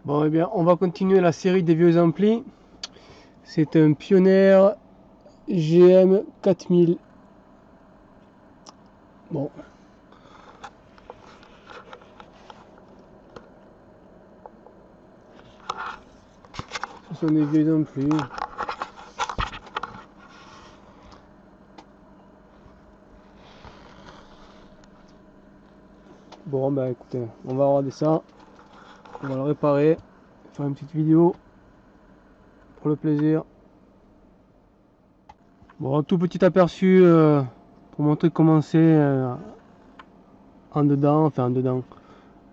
Bon, eh bien, on va continuer la série des vieux amplis. C'est un Pioneer GM 4000. Bon. Ce sont des vieux amplis. Bon, bah écoutez, on va regarder ça. On va le réparer. Faire une petite vidéo. Pour le plaisir. Bon, un tout petit aperçu pour montrer comment c'est en dedans. Enfin, en dedans.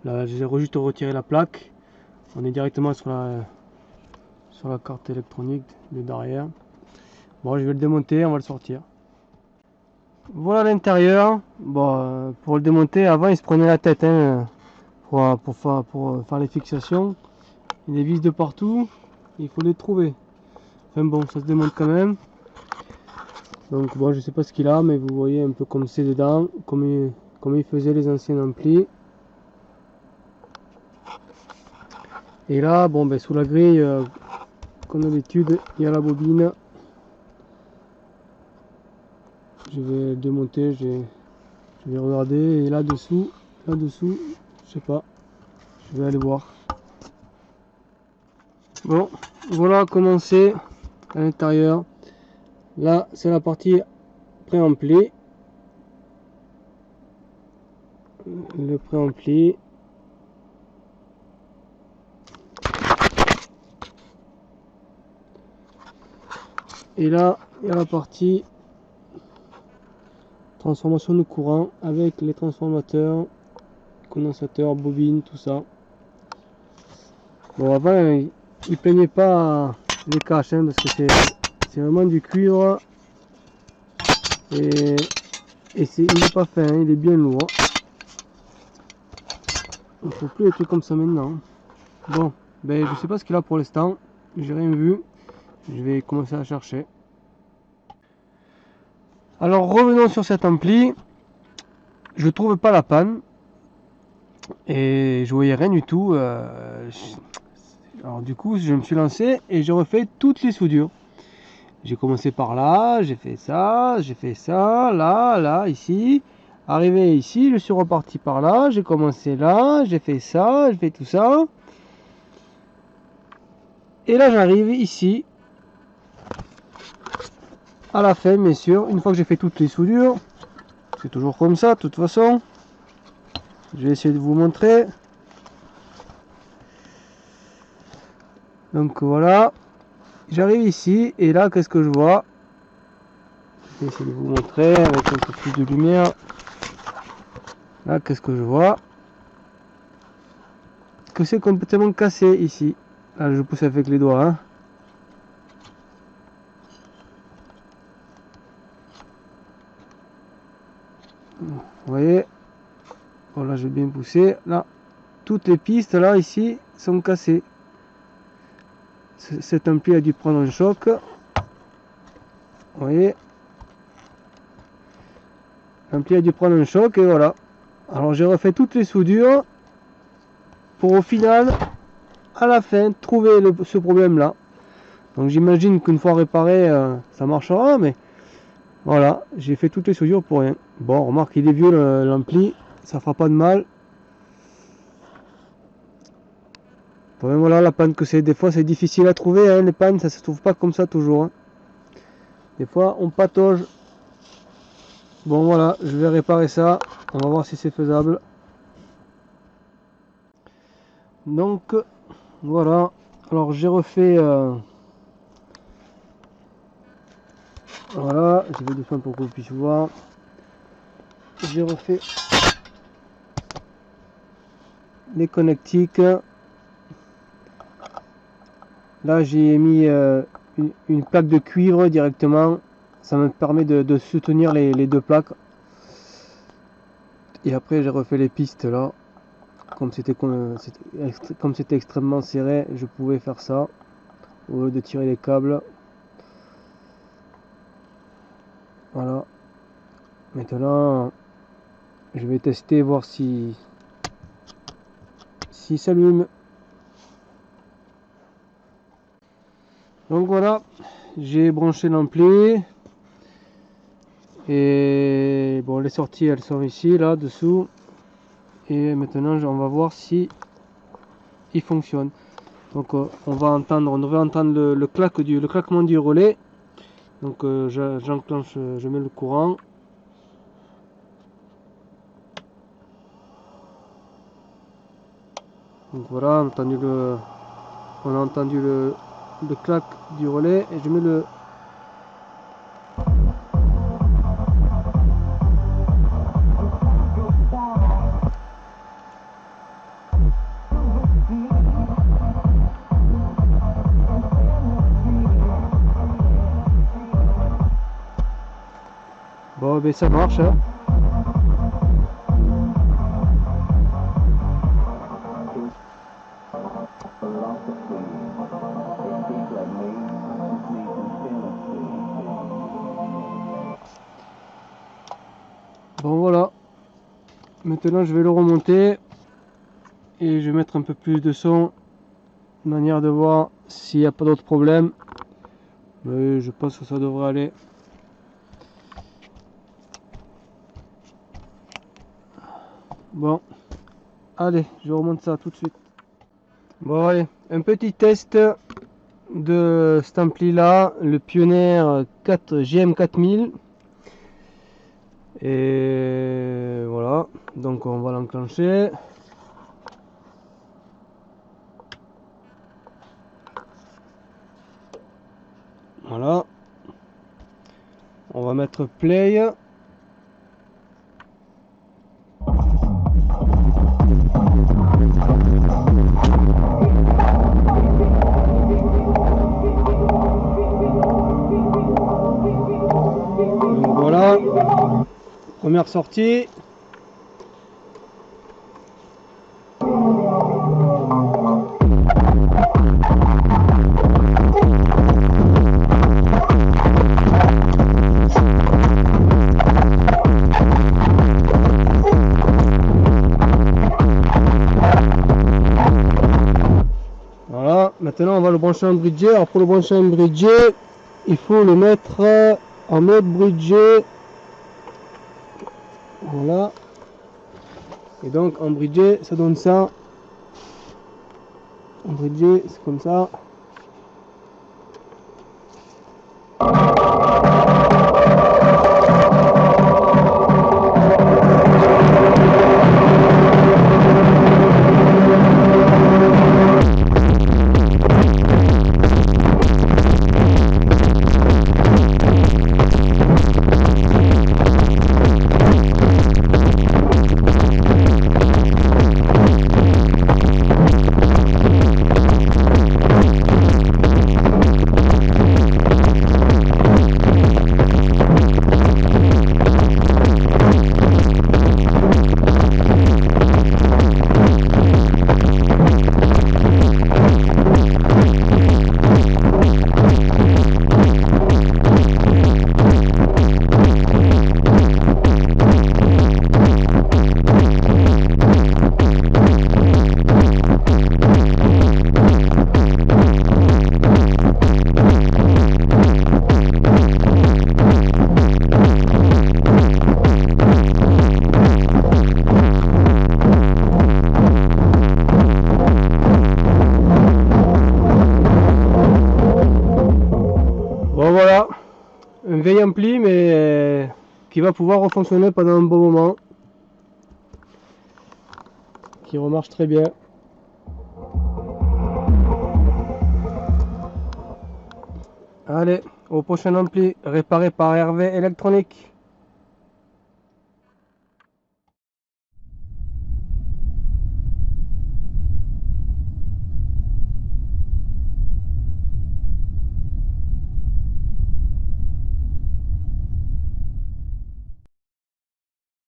Là, j'ai juste retiré la plaque. On est directement sur la carte électronique de derrière. Bon, je vais le démonter, on va le sortir. Voilà l'intérieur. Bon, pour le démonter, avant il se prenait la tête hein, pour faire les fixations. Il y a des vis de partout, il faut les trouver. Enfin bon, ça se démonte quand même. Donc bon, je sais pas ce qu'il a, mais vous voyez un peu comme c'est dedans, comme il faisait les anciens amplis. Et là, bon, ben, sous la grille, comme d'habitude, il y a la bobine. Je vais démonter, je vais regarder. Et là-dessous, je sais pas, je vais aller voir. Bon, voilà comment c'est à l'intérieur. Là, c'est la partie préampli. Le préampli. Et là, il y a la partie transformation de courant avec les transformateurs, condensateurs, bobines, tout ça. Bon, avant, il plaignait pas les caches, hein, parce que c'est vraiment du cuivre. Et il est pas fin, hein, il est bien lourd. Il ne faut plus des trucs comme ça maintenant. Bon, ben je sais pas ce qu'il a pour l'instant. J'ai rien vu. Je vais commencer à chercher. Alors revenons sur cet ampli. Je trouve pas la panne. Et je voyais rien du tout. Alors du coup, je me suis lancé et j'ai refait toutes les soudures. J'ai commencé par là, j'ai fait ça, là, ici. Arrivé ici, je suis reparti par là, j'ai commencé là, j'ai fait ça, j'ai fait tout ça. Et là, j'arrive ici, à la fin, bien sûr, une fois que j'ai fait toutes les soudures. C'est toujours comme ça, de toute façon. Je vais essayer de vous montrer. Donc voilà, j'arrive ici, et là, qu'est-ce que je vois? Je vais essayer de vous montrer avec un peu plus de lumière. Là, qu'est-ce que je vois? Que c'est complètement cassé ici. Là, je pousse avec les doigts. Hein. Vous voyez? Voilà, j'ai bien poussé. Là, toutes les pistes là ici sont cassées. Cet ampli a dû prendre un choc. Vous voyez? L'ampli a dû prendre un choc et voilà. Alors j'ai refait toutes les soudures pour au final, à la fin, trouver ce problème là. Donc j'imagine qu'une fois réparé, ça marchera, mais voilà, j'ai fait toutes les soudures pour rien. Bon, remarque, il est vieux l'ampli, ça fera pas de mal. Bon, voilà la panne que c'est. Des fois c'est difficile à trouver, hein, les pannes, ça se trouve pas comme ça toujours. Hein. Des fois on patauge. Bon voilà, je vais réparer ça. On va voir si c'est faisable. Donc voilà. Alors j'ai refait. Voilà, je vais doucement pour que vous puissiez voir. J'ai refait les connectiques. Là j'ai mis une plaque de cuivre directement. Ça me permet de soutenir les deux plaques. Et après j'ai refait les pistes là. Comme c'était extrêmement serré, je pouvais faire ça au lieu de tirer les câbles. Voilà. Maintenant, je vais tester voir si s'allume. Donc voilà, j'ai branché l'ampli. Et bon, les sorties elles sont ici, là dessous. Et maintenant on va voir si il fonctionne. Donc on devrait entendre le claquement du relais. Donc j'enclenche, je mets le courant. Donc voilà, on a entendu le clac du relais et je mets le. Bon, ben ça marche, hein. Bon voilà, maintenant je vais le remonter et je vais mettre un peu plus de son de manière de voir s'il n'y a pas d'autres problèmes. Mais je pense que ça devrait aller. Bon, allez, je remonte ça tout de suite. Bon allez, un petit test de cet ampli là, le Pioneer GM4000. Et voilà, donc on va l'enclencher. Voilà, on va mettre play. Donc voilà, première sortie. Voilà, maintenant on va le brancher en bridge. Alors pour le brancher en bridge, il faut le mettre en mode bridge. Voilà. Et donc en bridge, ça donne ça. En bridge, c'est comme ça. Bon voilà, un vieil ampli mais qui va pouvoir refonctionner pendant un bon moment, qui remarche très bien. Allez, au prochain ampli réparé par Hervé Électronique.